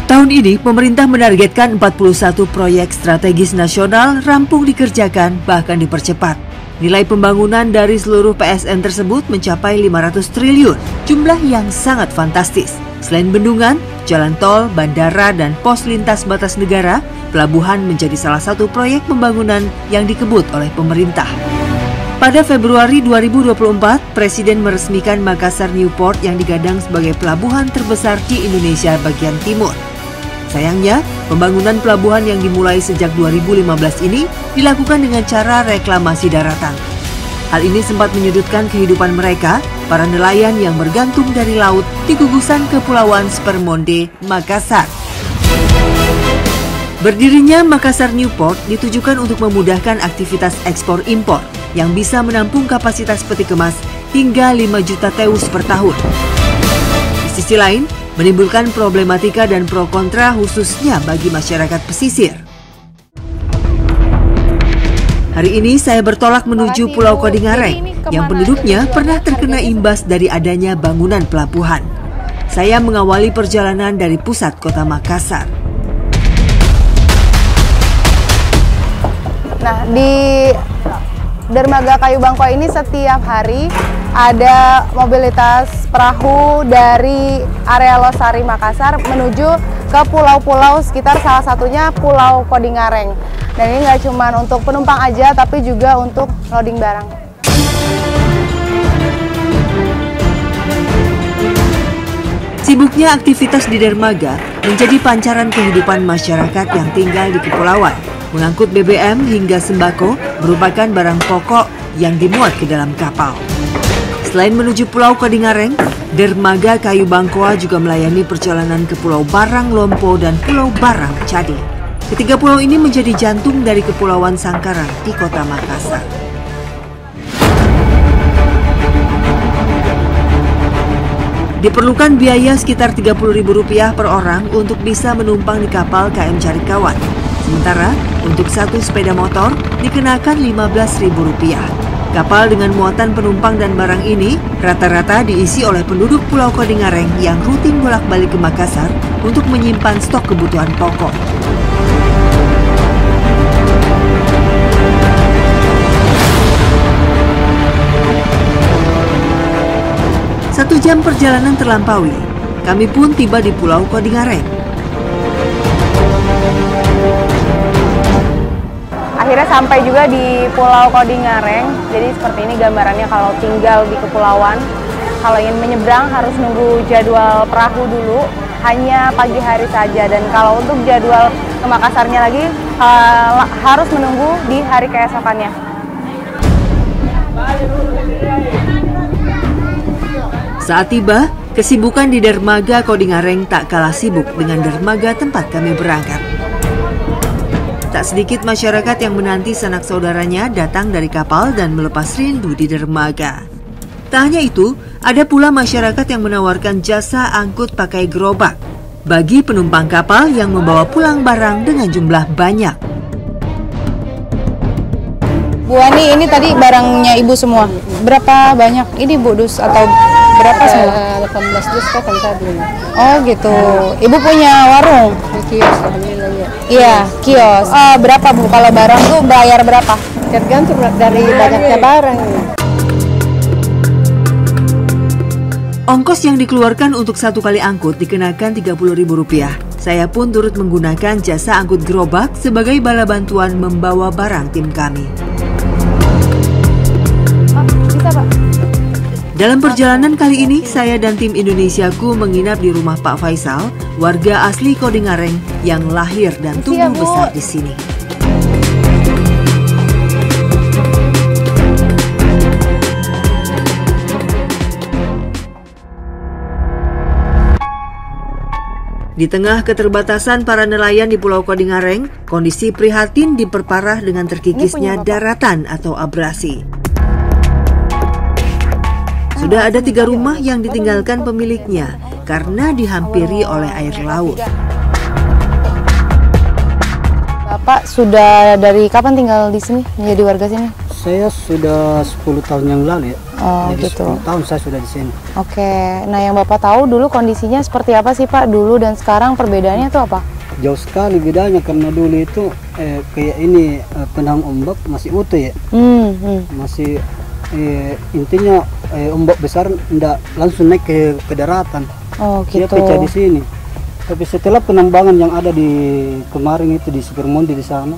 Tahun ini, pemerintah menargetkan 41 proyek strategis nasional rampung dikerjakan bahkan dipercepat. Nilai pembangunan dari seluruh PSN tersebut mencapai 500 triliun, jumlah yang sangat fantastis. Selain bendungan, jalan tol, bandara, dan pos lintas batas negara, pelabuhan menjadi salah satu proyek pembangunan yang dikebut oleh pemerintah. Pada Februari 2024, Presiden meresmikan Makassar Newport yang digadang sebagai pelabuhan terbesar di Indonesia bagian timur. Sayangnya, pembangunan pelabuhan yang dimulai sejak 2015 ini dilakukan dengan cara reklamasi daratan. Hal ini sempat menyudutkan kehidupan mereka, para nelayan yang bergantung dari laut di gugusan Kepulauan Spermonde, Makassar. Berdirinya Makassar Newport ditujukan untuk memudahkan aktivitas ekspor-impor yang bisa menampung kapasitas peti kemas hingga 5 juta teus per tahun. Di sisi lain, menimbulkan problematika dan pro kontra khususnya bagi masyarakat pesisir. Hari ini saya bertolak menuju Pulau Kodingareng yang penduduknya pernah terkena imbas dari adanya bangunan pelabuhan. Saya mengawali perjalanan dari pusat kota Makassar. Nah, di Dermaga Kayu Bangkok ini setiap hari ada mobilitas perahu dari area Losari Makassar menuju ke pulau-pulau sekitar, salah satunya Pulau Kodingareng. Dan ini nggak cuma untuk penumpang aja, tapi juga untuk loading barang. Sibuknya aktivitas di dermaga menjadi pancaran kehidupan masyarakat yang tinggal di kepulauan. Mengangkut BBM hingga sembako merupakan barang pokok yang dimuat ke dalam kapal. Selain menuju Pulau Kodingareng, Dermaga Kayu Bangkoa juga melayani perjalanan ke Pulau Barang Lompo dan Pulau Barang Cadi. Ketiga pulau ini menjadi jantung dari Kepulauan Sangkaran di kota Makassar. Diperlukan biaya sekitar Rp30.000 per orang untuk bisa menumpang di kapal KM Carikawan. Sementara untuk satu sepeda motor dikenakan Rp15.000. Kapal dengan muatan penumpang dan barang ini rata-rata diisi oleh penduduk Pulau Kodingareng yang rutin bolak-balik ke Makassar untuk menyimpan stok kebutuhan pokok. Satu jam perjalanan terlampaui, kami pun tiba di Pulau Kodingareng. Akhirnya sampai juga di Pulau Kodingareng. Jadi seperti ini gambarannya kalau tinggal di kepulauan. Kalau ingin menyeberang harus nunggu jadwal perahu dulu, hanya pagi hari saja. Dan kalau untuk jadwal ke Makassarnya lagi harus menunggu di hari keesokannya. Saat tiba, kesibukan di dermaga Kodingareng tak kalah sibuk dengan dermaga tempat kami berangkat. Tak sedikit masyarakat yang menanti sanak saudaranya datang dari kapal dan melepas rindu di dermaga. Tak hanya itu, ada pula masyarakat yang menawarkan jasa angkut pakai gerobak bagi penumpang kapal yang membawa pulang barang dengan jumlah banyak. Bu Ani, ini tadi barangnya Ibu semua. Berapa banyak ini Bu Dus atau berapa semua? 18 dus kok kalau tadi. Oh gitu. Ibu punya warung? Kios, alhamdulillah ya. Iya, kios. Berapa Bu kalau barang tuh bayar berapa? Tergantung dari banyaknya barang. Ongkos yang dikeluarkan untuk satu kali angkut dikenakan Rp30.000. Saya pun turut menggunakan jasa angkut gerobak sebagai bala bantuan membawa barang tim kami. Bisa, Pak? Dalam perjalanan kali ini, saya dan tim Indonesiaku menginap di rumah Pak Faisal, warga asli Kodingareng yang lahir dan tumbuh besar di sini. Di tengah keterbatasan para nelayan di Pulau Kodingareng, kondisi prihatin diperparah dengan terkikisnya daratan atau abrasi. Sudah ada 3 rumah yang ditinggalkan pemiliknya karena dihampiri oleh air laut. Bapak sudah dari kapan tinggal di sini, menjadi warga sini? Saya sudah 10 tahun yang lalu ya. Oh Jadi gitu. 10 tahun saya sudah di sini. Oke. Nah yang Bapak tahu dulu kondisinya seperti apa sih Pak dulu dan sekarang perbedaannya tuh apa? Jauh sekali bedanya karena dulu itu kayak ini penang ombak masih utuh ya. Masih intinya ombak besar ndak langsung naik ke daratan. Oh Dia gitu. pecah di sini. Tapi setelah penambangan yang ada di kemarin itu di Supermondi di sana,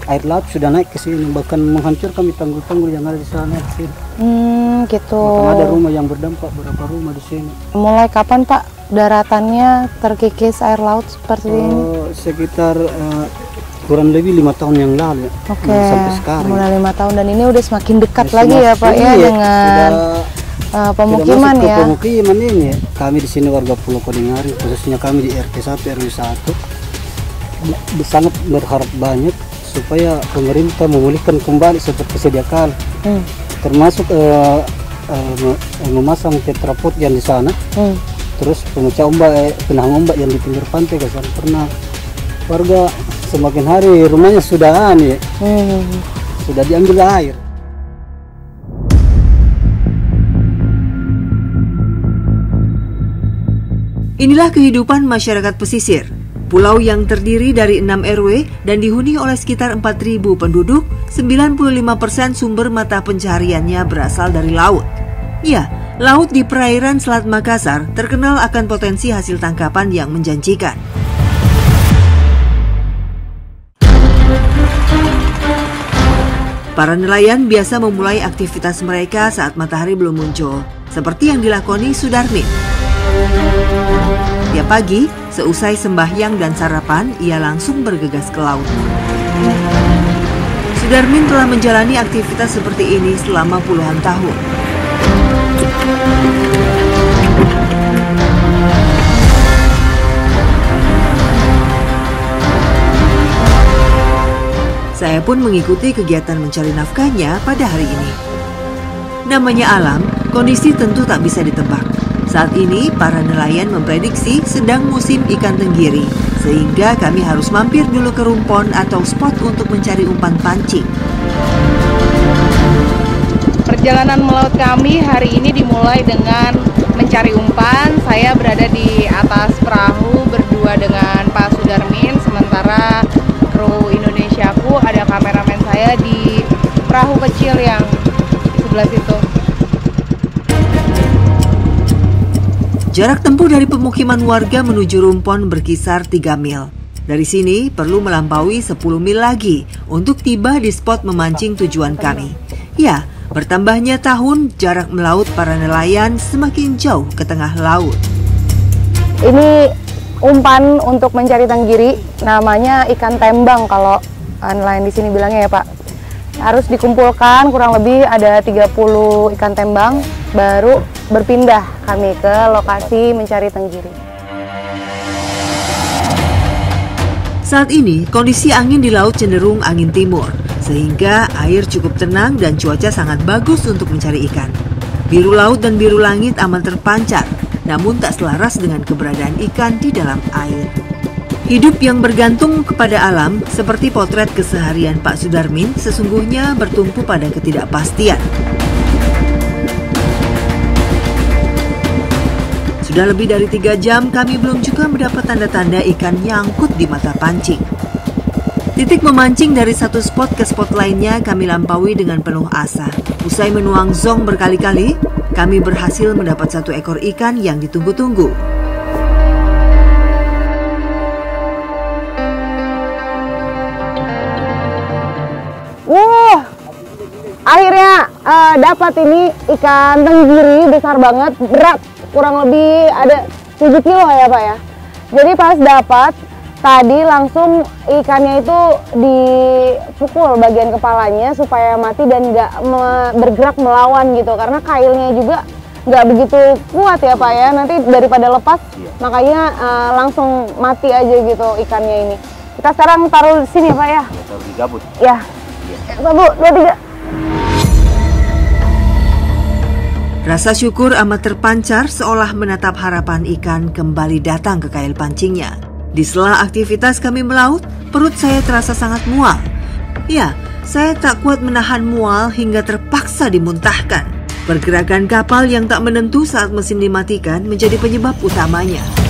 air laut sudah naik ke sini, bahkan menghancurkan tanggul-tanggul yang ada di sana ke sini. Gitu. Bahkan ada rumah yang berdampak, beberapa rumah di sini. Mulai kapan Pak daratannya terkikis air laut seperti ini? Sekitar kurang lebih 5 tahun yang lalu. Oke. Sampai sekarang. Mulai 5 tahun dan ini udah semakin dekat Ya, lagi ya Pak ya iya, dengan pemukiman sudah masuk ya. ke pemukiman ini. Kami di sini warga Pulau Kodingari, khususnya kami di RT 1 RW 1 sangat berharap banyak supaya pemerintah memulihkan kembali seperti sedia kala. Termasuk memasang tetrapod yang di sana. Terus pemecah ombak, penang ombak yang di pinggir pantai ke sana pernah. Warga semakin hari rumahnya sudah sudah diambil air. Inilah kehidupan masyarakat pesisir. Pulau yang terdiri dari 6 RW dan dihuni oleh sekitar 4.000 penduduk, 95% sumber mata pencahariannya berasal dari laut. Ya, laut di perairan Selat Makassar terkenal akan potensi hasil tangkapan yang menjanjikan. Para nelayan biasa memulai aktivitas mereka saat matahari belum muncul, seperti yang dilakoni Sudarmin. Tiap pagi, seusai sembahyang dan sarapan, ia langsung bergegas ke laut. Sudarmin telah menjalani aktivitas seperti ini selama puluhan tahun. Saya pun mengikuti kegiatan mencari nafkahnya pada hari ini. Namanya alam, kondisi tentu tak bisa ditebak. Saat ini, para nelayan memprediksi sedang musim ikan tenggiri, sehingga kami harus mampir dulu ke rumpon atau spot untuk mencari umpan pancing. Perjalanan melaut kami hari ini dimulai dengan mencari umpan. Saya berada di atas perahu berdua dengan Pak Sudarmin, sementara kru Indonesiaku ada kameramen saya di perahu kecil yang di sebelah situ. Jarak tempuh dari pemukiman warga menuju rumpon berkisar 3 mil. Dari sini perlu melampaui 10 mil lagi untuk tiba di spot memancing tujuan kami. Ya, bertambahnya tahun, jarak melaut para nelayan semakin jauh ke tengah laut. Ini umpan untuk mencari tenggiri, namanya ikan tembang kalau nelayan di sini bilangnya ya Pak. Harus dikumpulkan kurang lebih ada 30 ikan tembang, baru berpindah kami ke lokasi mencari tenggiri. Saat ini, kondisi angin di laut cenderung angin timur, sehingga air cukup tenang dan cuaca sangat bagus untuk mencari ikan. Biru laut dan biru langit aman terpancar, namun tak selaras dengan keberadaan ikan di dalam air. Hidup yang bergantung kepada alam, seperti potret keseharian Pak Sudarmin, sesungguhnya bertumpu pada ketidakpastian. Sudah lebih dari 3 jam, kami belum juga mendapat tanda-tanda ikan nyangkut di mata pancing. Titik memancing dari satu spot ke spot lainnya kami lampaui dengan penuh asa. Usai menuang zong berkali-kali, kami berhasil mendapat 1 ekor ikan yang ditunggu-tunggu. Akhirnya dapat ini ikan tenggiri besar banget, berat kurang lebih ada 7 kilo ya Pak ya. Jadi pas dapat tadi langsung ikannya itu dipukul bagian kepalanya supaya mati dan nggak bergerak melawan gitu, karena kailnya juga nggak begitu kuat ya Pak ya. Nanti daripada lepas makanya langsung mati aja gitu ikannya ini. Kita sekarang taruh di sini ya Pak ya. Taruh di gabut. Ya. 1, 2, 3. Rasa syukur amat terpancar seolah menatap harapan ikan kembali datang ke kail pancingnya. Di sela aktivitas kami melaut, perut saya terasa sangat mual. Ya, saya tak kuat menahan mual hingga terpaksa dimuntahkan. Pergerakan kapal yang tak menentu saat mesin dimatikan menjadi penyebab utamanya.